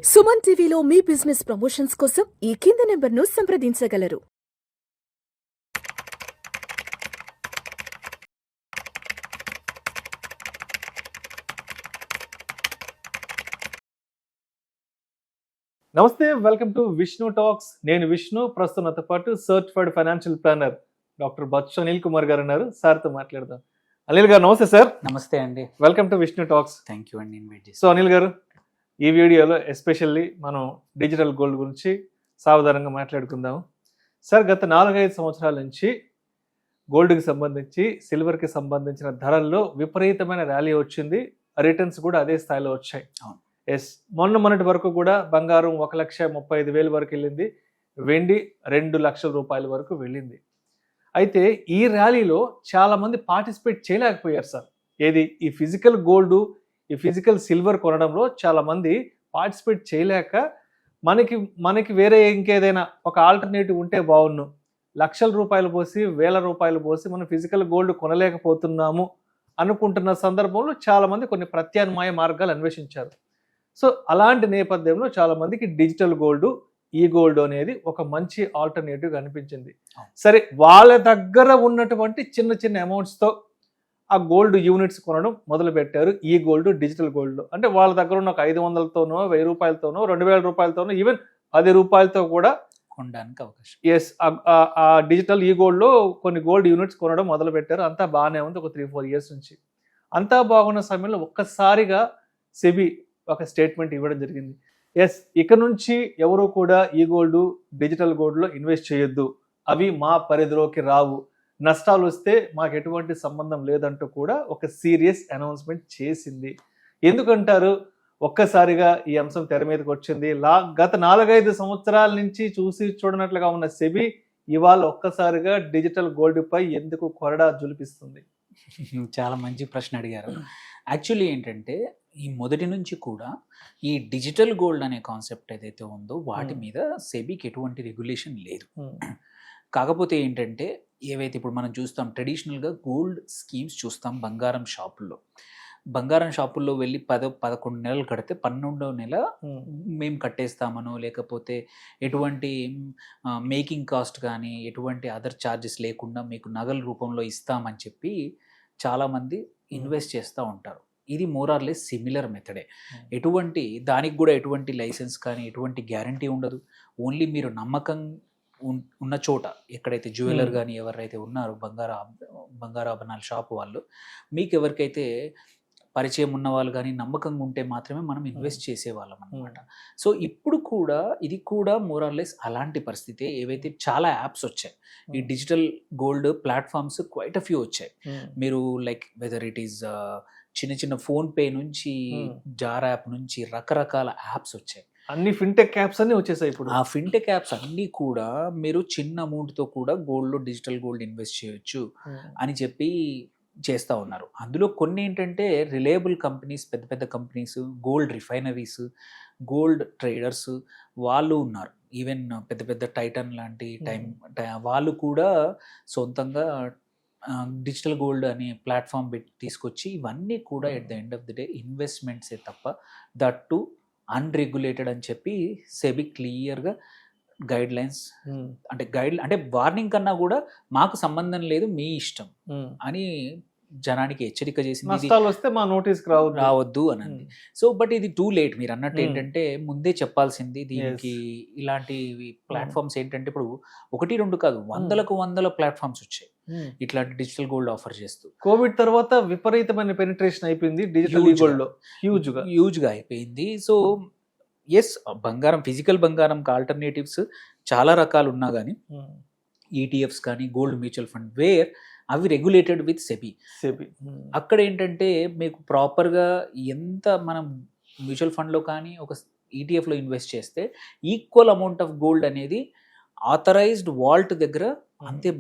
సుమన్ టీవీలో మీ business promotions కోసం ఈ కింది నెంబర్ను సంప్రదించగలరు. నమస్తే, వెల్కమ్ టు విష్ణు టాక్స్. నేను విష్ణు. ప్రస్తుతం నాతో పాటు certified financial planner doctor Bachchu Anil Kumar గారు ఉన్నారు. సార్తో మాట్లాడదాం. అనిల్ గారు నమస్తే సార్. నమస్తే అండి. Welcome to Vishnu talks. Thank you అండి ఇన్వైట్ చేసి. సో అనిల్ గారు, ఈ వీడియోలో ఎస్పెషల్లీ మనం డిజిటల్ గోల్డ్ గురించి సావధానంగా మాట్లాడుకుందాం. సార్, గత 4-5 సంవత్సరాల నుంచి గోల్డ్కి సంబంధించి సిల్వర్కి సంబంధించిన ధరల్లో విపరీతమైన ర్యాలీ వచ్చింది. రిటర్న్స్ కూడా అదే స్థాయిలో వచ్చాయి. అవును. ఎస్, మొన్నటి వరకు కూడా బంగారం 1,35,000 వరకు వెళ్ళింది. వెండి 2 లక్షల రూపాయల వరకు వెళ్ళింది. అయితే ఈ ర్యాలీలో చాలామంది పార్టిసిపేట్ చేయలేకపోయారు సార్. ఏది ఈ ఫిజికల్ గోల్డ్, ఈ ఫిజికల్ సిల్వర్ కొనడంలో చాలామంది పార్టిసిపేట్ చేయలేక మనకి వేరే ఇంకేదైనా ఒక ఆల్టర్నేటివ్ ఉంటే బాగున్ను, లక్షల రూపాయలు పోసి 1,000 రూపాయలు పోసి మనం ఫిజికల్ గోల్డ్ కొనలేకపోతున్నాము అనుకుంటున్న సందర్భంలో చాలామంది కొన్ని ప్రత్యామ్నాయ మార్గాలు అన్వేషించారు. సో అలాంటి నేపథ్యంలో చాలామందికి డిజిటల్ గోల్డ్, ఈ గోల్డ్ అనేది ఒక మంచి ఆల్టర్నేటివ్ అనిపించింది. సరే, వాళ్ళ దగ్గర ఉన్నటువంటి చిన్న చిన్న అమౌంట్స్తో ఆ గోల్డ్ యూనిట్స్ కొనడం మొదలు పెట్టారు. ఈ గోల్డ్, డిజిటల్ గోల్డ్ అంటే వాళ్ళ దగ్గర ఉన్న ఒక 500తోనో 1000 రూపాయలతోనో 2000 రూపాయలతోనో ఈవెన్ 10 రూపాయలతో కూడా కొనడానికి అవకాశం. ఎస్, ఆ డిజిటల్ ఈ గోల్డ్లో కొన్ని గోల్డ్ యూనిట్స్ కొనడం మొదలు పెట్టారు. అంతా బాగానే ఉంది ఒక 3-4 ఇయర్స్ నుంచి. అంతా బాగున్న సమయంలో ఒక్కసారిగా సెబీ ఒక స్టేట్మెంట్ ఇవ్వడం జరిగింది. ఎస్, ఇక నుంచి ఎవరు కూడా ఈ గోల్డ్, డిజిటల్ గోల్డ్లో ఇన్వెస్ట్ చేయొద్దు, అవి మా పరిధిలోకి రావు, నష్టాలు వస్తే మాకు ఎటువంటి సంబంధం లేదంటూ కూడా ఒక సీరియస్ అనౌన్స్మెంట్ చేసింది. ఎందుకంటారు ఒక్కసారిగా ఈ అంశం తెర మీదకి వచ్చింది? గత 4-5 సంవత్సరాల నుంచి చూడనట్లుగా ఉన్న సెబీ ఇవాళ ఒక్కసారిగా డిజిటల్ గోల్డ్ పై ఎందుకు కొరడా జులిపిస్తుంది? చాలా మంచి ప్రశ్న అడిగారు. యాక్చువల్లీ ఏంటంటే, ఈ మొదటి నుంచి కూడా ఈ డిజిటల్ గోల్డ్ అనే కాన్సెప్ట్ ఏదైతే ఉందో వాటి మీద సెబీకి ఎటువంటి రెగ్యులేషన్ లేదు. కాకపోతే ఏంటంటే, ఏవైతే ఇప్పుడు మనం చూస్తాం ట్రెడిషనల్గా గోల్డ్ స్కీమ్స్ చూస్తాం బంగారం షాపుల్లో వెళ్ళి 11 నెలలు కడితే 12వ నెల మేము కట్టేస్తామనో, లేకపోతే ఎటువంటి మేకింగ్ కాస్ట్ కానీ ఎటువంటి అదర్ ఛార్జెస్ లేకుండా మీకు నగల రూపంలో ఇస్తామని చెప్పి చాలామంది ఇన్వెస్ట్ చేస్తూ ఉంటారు. ఇది మోరార్లెస్ సిమిలర్ మెథడే. దానికి కూడా ఎటువంటి లైసెన్స్ కానీ ఎటువంటి గ్యారంటీ ఉండదు. ఓన్లీ మీరు నమ్మకం ఉన్న చోట, ఎక్కడైతే జ్యువెలర్ కానీ ఎవరైతే ఉన్నారో బంగారాభరణాల షాపు వాళ్ళు, మీకు ఎవరికైతే పరిచయం ఉన్న వాళ్ళు కానీ నమ్మకంగా ఉంటే మాత్రమే మనం ఇన్వెస్ట్ చేసేవాళ్ళం అనమాట. సో ఇప్పుడు కూడా ఇది కూడా మోరార్లెస్ అలాంటి పరిస్థితి. ఏవైతే చాలా యాప్స్ వచ్చాయి, ఈ digital gold platforms quite a few వచ్చాయి. మీరు లైక్ వెదర్ ఇట్ ఈస్ చిన్న ఫోన్పే నుంచి, జార్ యాప్ నుంచి రకరకాల యాప్స్ వచ్చాయి. అన్ని ఫిన్టెక్ యాప్స్ అన్ని వచ్చేసాయి ఇప్పుడు. ఆ ఫిన్టెక్ యాప్స్ అన్నీ కూడా మీరు చిన్న అమౌంట్తో కూడా గోల్డ్లో డిజిటల్ గోల్డ్ ఇన్వెస్ట్ చేయొచ్చు అని చెప్పి చేస్తూ ఉన్నారు. అందులో కొన్ని ఏంటంటే రిలయబుల్ కంపెనీస్, పెద్ద పెద్ద companies, gold refineries, gold traders వాళ్ళు ఉన్నారు. ఈవెన్ పెద్ద పెద్ద టైటన్ లాంటి వాళ్ళు కూడా సొంతంగా డిజిటల్ గోల్డ్ అనే ప్లాట్ఫామ్ తీసుకొచ్చి ఇవన్నీ కూడా at the end of the day ఇన్వెస్ట్మెంట్సే తప్ప దట్ టు అన్రెగ్యులేటెడ్ అని చెప్పి సెబీ క్లియర్గా గైడ్ లైన్స్ అంటే వార్నింగ్ కన్నా కూడా మాకు సంబంధం లేదు, మీ ఇష్టం అని జనానికి హెచ్చరిక చేసింది. నష్టాలు వస్తే మా నోటీస్కి రావద్దు అని. సో బట్ ఇది టూ లేట్. మీరు అన్నట్టు ఏంటంటే ముందే చెప్పాల్సింది. దీనికి ఇలాంటి ప్లాట్ఫామ్స్ ఏంటంటే ఇప్పుడు 1-2 కాదు, 100 ప్లాట్ఫామ్స్ వచ్చాయి ఇట్లాంటి డిజిటల్ గోల్డ్ ఆఫర్ చేస్తూ. కోవిడ్ తర్వాత విపరీతమైన పెనిట్రేషన్ అయిపోయింది డిజిటల్ గోల్డ్ లో, హ్యూజ్గా అయిపోయింది. సో ఎస్, ఫిజికల్ బంగారంకి ఆల్టర్నేటివ్స్ చాలా రకాలు ఉన్నా కానీ ఈటీఎఫ్స్ కానీ గోల్డ్ మ్యూచువల్ ఫండ్ వేర్ అవి రెగ్యులేటెడ్ విత్ సెబీ. అక్కడ ఏంటంటే మీకు ప్రాపర్గా ఎంత మనం మ్యూచువల్ ఫండ్లో కానీ ఒక ఈటీఎఫ్లో ఇన్వెస్ట్ చేస్తే ఈక్వల్ అమౌంట్ ఆఫ్ గోల్డ్ అనేది ఆథరైజ్డ్ వాల్ట్ దగ్గర అంతే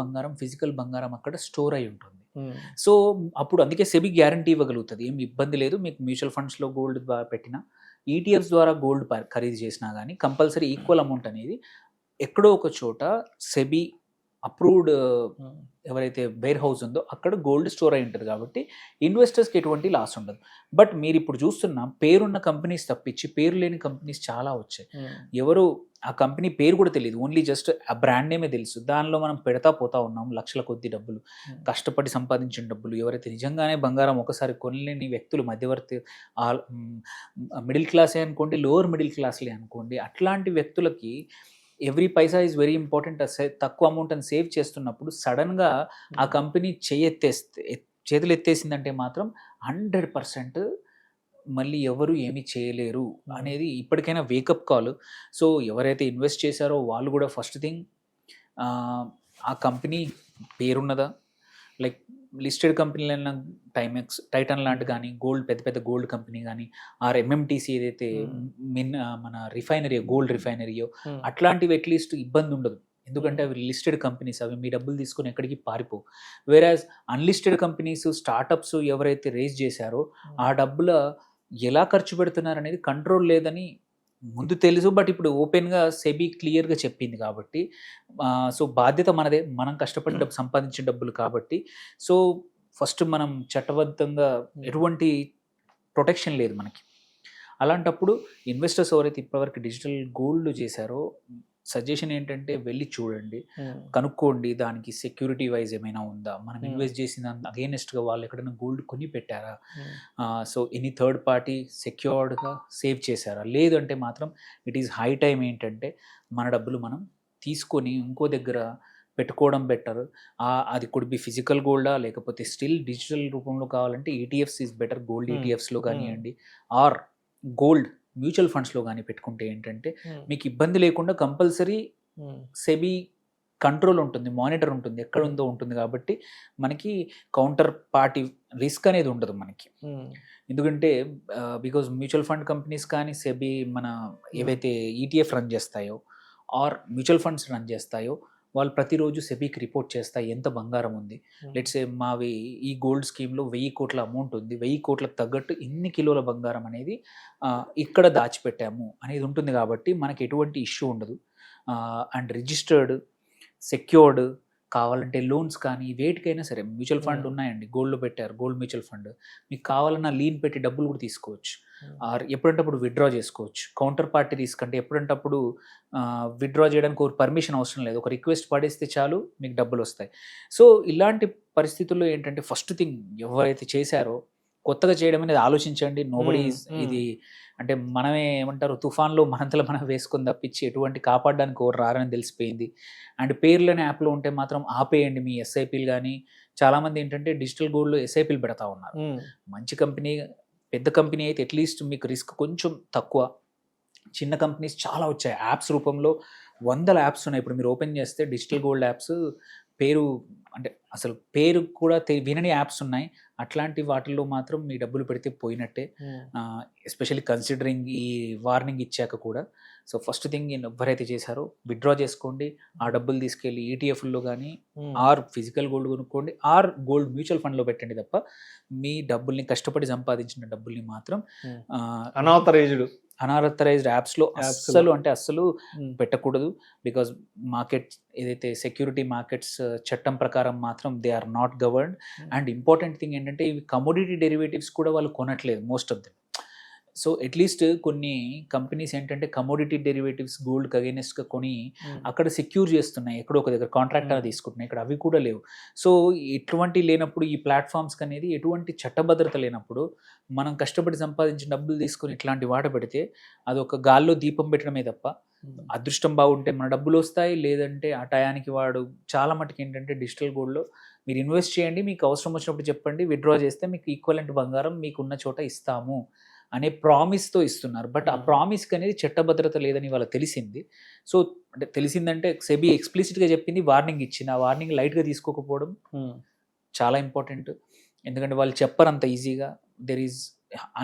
ఫిజికల్ బంగారం అక్కడ స్టోర్ అయి ఉంటుంది. సో అప్పుడు అందుకే సెబీ గ్యారంటీ ఇవ్వగలుగుతుంది, ఏం ఇబ్బంది లేదు, మీకు మ్యూచువల్ ఫండ్స్లో గోల్డ్ పెట్టినా ఈటీఎఫ్స్ ద్వారా గోల్డ్ ఖరీదు చేసినా కానీ కంపల్సరీ ఈక్వల్ అమౌంట్ అనేది ఎక్కడో ఒక చోట సెబీ అప్రూవ్డ్ ఎవరైతే వేర్ హౌస్ ఉందో అక్కడ గోల్డ్ స్టోర్ అయి ఉంటుంది కాబట్టి ఇన్వెస్టర్స్కి ఎటువంటి లాస్ ఉండదు. బట్ మీరు ఇప్పుడు చూస్తున్న పేరున్న కంపెనీస్ తప్పించి పేరు లేని కంపెనీస్ చాలా వచ్చాయి. ఎవరు ఆ కంపెనీ పేరు కూడా తెలియదు, ఓన్లీ జస్ట్ ఆ బ్రాండ్ నేమే తెలుసు. దానిలో మనం పెడతా పోతా ఉన్నాం లక్షల కొద్ది డబ్బులు, కష్టపడి సంపాదించిన డబ్బులు. ఎవరైతే నిజంగానే బంగారం ఒకసారి కొనలేని వ్యక్తులు, మధ్యవర్తి, మిడిల్ క్లాసే అనుకోండి, లోవర్ మిడిల్ క్లాస్లే అనుకోండి, అట్లాంటి వ్యక్తులకి every Paisa is very important. తక్కువ అమౌంట్ అని సేవ్ చేస్తున్నప్పుడు సడన్గా ఆ కంపెనీ చేతులు ఎత్తేసిందంటే మాత్రం 100% మళ్ళీ ఎవరు ఏమీ చేయలేరు అనేది ఇప్పటికైనా వేకప్ కాల్. సో ఎవరైతే ఇన్వెస్ట్ చేశారో వాళ్ళు కూడా ఫస్ట్ థింగ్ ఆ కంపెనీ పేరున్నదా, లైక్ లిస్టెడ్ కంపెనీలైన టైటన్ లాంటి కానీ, గోల్డ్ పెద్ద పెద్ద గోల్డ్ కంపెనీ కానీ, ఆర్ ఎంఎంటీసీ ఏదైతే మన రిఫైనరీ గోల్డ్ రిఫైనరీయో అట్లాంటివి అట్లీస్ట్ ఇబ్బంది ఉండదు. ఎందుకంటే అవి లిస్టెడ్ కంపెనీస్, అవి మీ డబ్బులు తీసుకొని ఎక్కడికి పారిపోవు. వేరాజ్ అన్లిస్టెడ్ కంపెనీస్, స్టార్టప్స్ ఎవరైతే రేజ్ చేశారో ఆ డబ్బుల ఎలా ఖర్చు పెడుతున్నారు అనేది కంట్రోల్ లేదని ముందు తెలుసు. బట్ ఇప్పుడు ఓపెన్గా సెబీ క్లియర్గా చెప్పింది కాబట్టి సో బాధ్యత మనదే, మనం కష్టపడి డబ్బు సంపాదించిన డబ్బులు కాబట్టి. సో ఫస్ట్ మనం చట్టబద్ధంగా ఎటువంటి ప్రొటెక్షన్ లేదు మనకి. అలాంటప్పుడు ఇన్వెస్టర్స్ ఎవరైతే ఇప్పటివరకు డిజిటల్ గోల్డ్ చేశారో సజెషన్ ఏంటంటే వెళ్ళి చూడండి, కనుక్కోండి దానికి సెక్యూరిటీ వైజ్ ఏమైనా ఉందా, మనం ఇన్వెస్ట్ చేసిన అగేనెస్ట్గా వాళ్ళు ఎక్కడైనా గోల్డ్ కొని పెట్టారా, సో ఎనీ థర్డ్ పార్టీ సెక్యూర్డ్గా సేవ్ చేశారా. లేదంటే మాత్రం ఇట్ ఈస్ హై టైం ఏంటంటే మన డబ్బులు మనం తీసుకొని ఇంకో దగ్గర పెట్టుకోవడం బెటర్. అది కుడ్ బి ఫిజికల్ గోల్డా, లేకపోతే స్టిల్ డిజిటల్ రూపంలో కావాలంటే ఈటీఎఫ్స్ ఈజ్ బెటర్. గోల్డ్ ఈటీఎఫ్స్లో కానివ్వండి, ఆర్ గోల్డ్ మ్యూచువల్ ఫండ్స్లో కానీ పెట్టుకుంటే ఏంటంటే మీకు ఇబ్బంది లేకుండా కంపల్సరీ సెబీ కంట్రోల్ ఉంటుంది, మానిటర్ ఉంటుంది, ఎక్కడ ఉందో ఉంటుంది. కాబట్టి మనకి కౌంటర్ పార్టీ రిస్క్ అనేది ఉండదు మనకి. ఎందుకంటే బికాజ్ మ్యూచువల్ ఫండ్ కంపెనీస్ కానీ సెబీ మన ఏవైతే ఈటీఎఫ్ రన్ చేస్తాయో ఆర్ మ్యూచువల్ ఫండ్స్ రన్ చేస్తాయో వాళ్ళు ప్రతిరోజు సెబీకి రిపోర్ట్ చేస్తాయి ఎంత బంగారం ఉంది. లెట్స్ సే మావి ఈ గోల్డ్ స్కీమ్లో 1000 కోట్ల అమౌంట్ ఉంది, 1000 కోట్లకు తగ్గట్టు ఇన్ని కిలోల బంగారం అనేది ఇక్కడ దాచిపెట్టాము అనేది ఉంటుంది. కాబట్టి మనకి ఎటువంటి ఇష్యూ ఉండదు. అండ్ రిజిస్టర్డ్, సెక్యూర్డ్, కావాలంటే లోన్స్ కానీ వేటికైనా సరే మ్యూచువల్ ఫండ్ ఉన్నాయండి, గోల్డ్లో పెట్టారు, గోల్డ్ మ్యూచువల్ ఫండ్, మీకు కావాలన్నా లీన్ పెట్టి డబ్బులు కూడా తీసుకోవచ్చు, ఆర్ ఎప్పుడంటప్పుడు విత్డ్రా చేసుకోవచ్చు. కౌంటర్ పార్టీ రిస్క్ అంటే ఎప్పుడంటప్పుడు విత్డ్రా చేయడానికి ఒక పర్మిషన్ అవసరం లేదు, ఒక రిక్వెస్ట్ పడేస్తే చాలు మీకు డబ్బులు వస్తాయి. సో ఇలాంటి పరిస్థితుల్లో ఏంటంటే ఫస్ట్ థింగ్ ఎవరైతే చేశారో కొత్తగా చేయడం అనేది ఆలోచించండి. నోబడీ ఇది అంటే మనమే ఏమంటారు తుఫాన్లో మనంతలో మనం వేసుకొని తప్పించి ఎటువంటి కాపాడడానికి ఎవరు రారని తెలిసిపోయింది. అండ్ పేర్లని యాప్లో ఉంటే మాత్రం ఆపేయండి మీ ఎస్ఐపీలు. కానీ చాలామంది ఏంటంటే డిజిటల్ గోల్డ్లో ఎస్ఐపీలు పెడతా ఉన్నారు. మంచి కంపెనీ, పెద్ద కంపెనీ అయితే అట్లీస్ట్ మీకు రిస్క్ కొంచెం తక్కువ. చిన్న కంపెనీస్ చాలా వచ్చాయి, యాప్స్ రూపంలో 100 యాప్స్ ఉన్నాయి. ఇప్పుడు మీరు ఓపెన్ చేస్తే డిజిటల్ గోల్డ్ యాప్స్ పేరు అంటే అసలు పేరు కూడా వినని యాప్స్ ఉన్నాయి. అట్లాంటి వాటిల్లో మాత్రం మీ డబ్బులు పెడితే పోయినట్టే, ఎస్పెషల్లీ కన్సిడరింగ్ ఈ వార్నింగ్ ఇచ్చాక కూడా. సో ఫస్ట్ థింగ్ ఎవరైతే చేశారో విత్డ్రా చేసుకోండి, ఆ డబ్బులు తీసుకెళ్ళి ఈటీఎఫ్లో కానీ ఆర్ ఫిజికల్ గోల్డ్ కొనుక్కోండి, ఆర్ గోల్డ్ మ్యూచువల్ ఫండ్లో పెట్టండి. తప్ప మీ డబ్బుల్ని కష్టపడి సంపాదించిన డబ్బుల్ని మాత్రం అనాథరైజ్డ్ యాప్స్లో అస్సలు పెట్టకూడదు. బికాజ్ మార్కెట్ ఏదైతే సెక్యూరిటీ మార్కెట్స్ చట్టం ప్రకారం మాత్రం they are not governed. And important thing ఏంటంటే ఇవి కమోడిటీ డెరివేటివ్స్ కూడా వాళ్ళు కొనట్లేదు most of them. So at least కొన్ని కంపెనీస్ ఏంటంటే కమోడిటీ డెరివేటివ్స్ గోల్డ్కి అగైనెస్ట్గా కొని అక్కడ సెక్యూర్ చేస్తున్నాయి, ఎక్కడో ఒక దగ్గర కాంట్రాక్ట్ అనేది తీసుకుంటున్నాయి. ఇక్కడ అవి కూడా లేవు. సో ఎటువంటి లేనప్పుడు ఈ ప్లాట్ఫామ్స్కి అనేది ఎటువంటి చట్టభద్రత లేనప్పుడు మనం కష్టపడి సంపాదించిన డబ్బులు తీసుకొని ఇట్లాంటి వాట పెడితే అదొక గాల్లో దీపం పెట్టడమే తప్ప, అదృష్టం బాగుంటే మన డబ్బులు వస్తాయి, లేదంటే ఆ టయానికి వాడు చాలా మటుకు ఏంటంటే డిజిటల్ గోల్డ్లో మీరు ఇన్వెస్ట్ చేయండి, మీకు అవసరం వచ్చినప్పుడు చెప్పండి, విత్డ్రా చేస్తే మీకు ఈక్వలెంట్ బంగారం మీకు ఉన్న చోట ఇస్తాము అనే ప్రామిస్తో ఇస్తున్నారు. బట్ ఆ ప్రామిస్కి అనేది చట్టభద్రత లేదని వాళ్ళకి తెలిసింది. సో అంటే తెలిసిందంటే సెబీ ఎక్స్ప్లిసిట్గా చెప్పింది, వార్నింగ్ ఇచ్చింది. ఆ వార్నింగ్ లైట్గా తీసుకోకపోవడం చాలా ఇంపార్టెంట్. ఎందుకంటే వాళ్ళు చెప్పరు అంత ఈజీగా. There is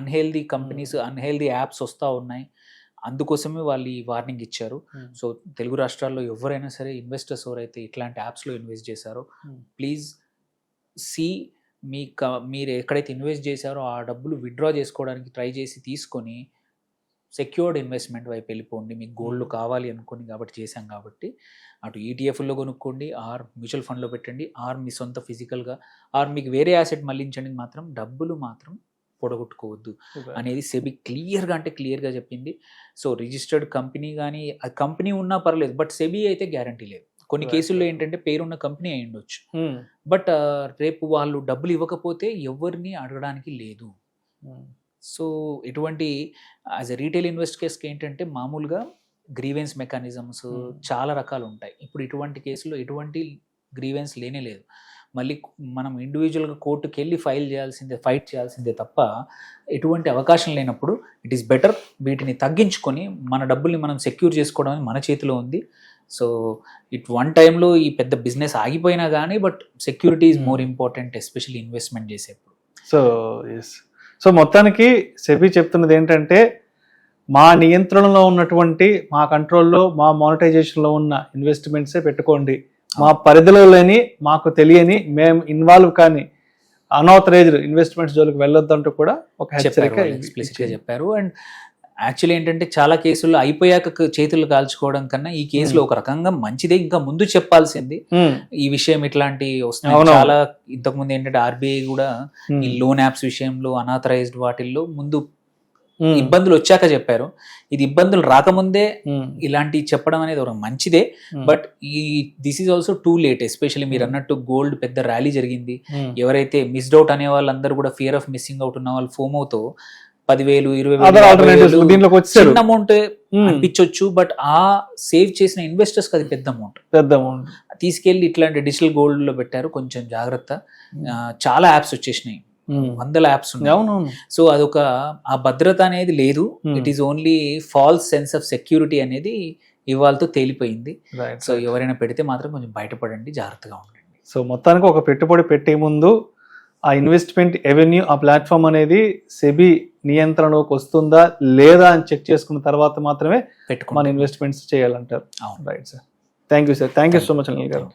unhealthy companies, unhealthy apps వస్తూ ఉన్నాయి, అందుకోసమే వాళ్ళు ఈ వార్నింగ్ ఇచ్చారు. సో తెలుగు రాష్ట్రాల్లో ఎవరైనా సరే ఇన్వెస్టర్స్ ఎవరైతే ఇట్లాంటి యాప్స్లో ఇన్వెస్ట్ చేశారో ప్లీజ్ మీరు ఎక్కడైతే ఇన్వెస్ట్ చేశారో ఆ డబ్బులు విత్డ్రా చేసుకోవడానికి ట్రై చేసి తీసుకొని సెక్యూర్డ్ ఇన్వెస్ట్మెంట్ వైపు వెళ్ళిపోండి, మీకు గోల్డ్ కావాలి అనుకుని కాబట్టి చేశాం కాబట్టి అటు ఈటీఎఫ్లో కొనుక్కోండి, ఆర్ మ్యూచువల్ ఫండ్లో పెట్టండి, ఆర్ మీ సొంత ఫిజికల్గా, ఆర్ మీకు వేరే యాసెట్ మళ్ళించండి, మాత్రం డబ్బులు మాత్రం పొడగొట్టుకోవద్దు అనేది సెబీ క్లియర్గా చెప్పింది. సో రిజిస్టర్డ్ కంపెనీ కానీ ఆ కంపెనీ ఉన్నా పర్లేదు, బట్ సెబీ అయితే గ్యారంటీ లేదు. కొన్ని కేసుల్లో ఏంటంటే పేరున్న కంపెనీ అయి ఉండొచ్చు, బట్ రేపు వాళ్ళు డబ్బులు ఇవ్వకపోతే ఎవరిని అడగడానికి లేదు. సో ఎటువంటి యాజ్ ఎ రీటైల్ ఇన్వెస్టర్స్కి ఏంటంటే మామూలుగా గ్రీవెన్స్ మెకానిజమ్స్ చాలా రకాలు ఉంటాయి. ఇప్పుడు ఇటువంటి కేసులో ఎటువంటి గ్రీవెన్స్ లేనే లేదు. మళ్ళీ మనం ఇండివిజువల్గా కోర్టుకి వెళ్ళి ఫైట్ చేయాల్సిందే తప్ప ఎటువంటి అవకాశం లేనప్పుడు ఇట్ ఈస్ బెటర్ వీటిని తగ్గించుకొని మన డబ్బుల్ని మనం సెక్యూర్ చేసుకోవడం మన చేతిలో ఉంది. సో వన్ టైంలో ఈ పెద్ద బిజినెస్ ఆగిపోయినా కానీ but security is more important, especially investment చేసేప్పుడు. సో మొత్తానికి సెబీ చెప్తున్నది ఏంటంటే మా నియంత్రణలో ఉన్నటువంటి, మా కంట్రోల్లో, మా మానిటైజేషన్లో ఉన్న ఇన్వెస్ట్మెంట్సే పెట్టుకోండి, మా పరిధిలో లేని, మాకు తెలియని, మేము ఇన్వాల్వ్ కానీ అన్ఆథరైజ్డ్ ఇన్వెస్ట్మెంట్స్ జోలికి వెళ్ళొద్దంటూ కూడా ఒక హెచ్చరిక ఎక్స్ప్లిసిట్గా చెప్పారు. అండ్ యాక్చువల్లీ ఏంటంటే చాలా కేసుల్లో అయిపోయాక చేతులు కాల్చుకోవడం కన్నా ఈ కేసులో ఒక రకంగా మంచిదే, ఇంకా ముందు చెప్పాల్సింది ఈ విషయం ఇట్లాంటి వస్తున్నాయి. చాలా ఇంతకుముందు ఏంటంటే ఆర్బీఐ కూడా ఈ లోన్ యాప్స్ విషయంలో అన్ఆథరైజ్డ్ వాటిల్లో ముందు ఇబ్బందులు వచ్చాక చెప్పారు. ఇది ఇబ్బందులు రాకముందే ఇలాంటి చెప్పడం అనేది ఒక మంచిదే, but this is also too late. Especially మీరు అన్నట్టు గోల్డ్ పెద్ద ర్యాలీ జరిగింది, ఎవరైతే మిస్డ్ అవుట్ అనే వాళ్ళందరూ కూడా ఫియర్ ఆఫ్ మిస్సింగ్ అవుట్ ఉన్న వాళ్ళు ఫోమోతో 10,000, 20,000 చిన్న అమౌంట్ అనిపించవచ్చు, బట్ ఆ సేవ్ చేసిన ఇన్వెస్టర్స్ అది పెద్ద అమౌంట్ తీసుకెళ్లి ఇట్లాంటి డిజిటల్ గోల్డ్ లో పెట్టారు. కొంచెం జాగ్రత్త. చాలా యాప్స్ వచ్చేసినాయి, 100 యాప్స్ ఉన్నాయి. సో అదొక ఆ భద్రత అనేది లేదు. It is only falls sense of security అనేది ఇవాళతో తేలిపోయింది. సో ఎవరైనా పెడితే మాత్రం కొంచెం బయటపడండి, జాగ్రత్తగా ఉండండి. సో మొత్తానికి ఒక పెట్టుబడి పెట్టే ముందు ఆ ఇన్వెస్ట్మెంట్ ఎవెన్యూ, ఆ ప్లాట్ఫామ్ అనేది సెబీ నియంత్రణలోకి వస్తుందా లేదా అని చెక్ చేసుకున్న తర్వాత మాత్రమే మన ఇన్వెస్ట్మెంట్స్ చేయాలంటారు. Right sir, thank you sir, thank you so much Anil గారు.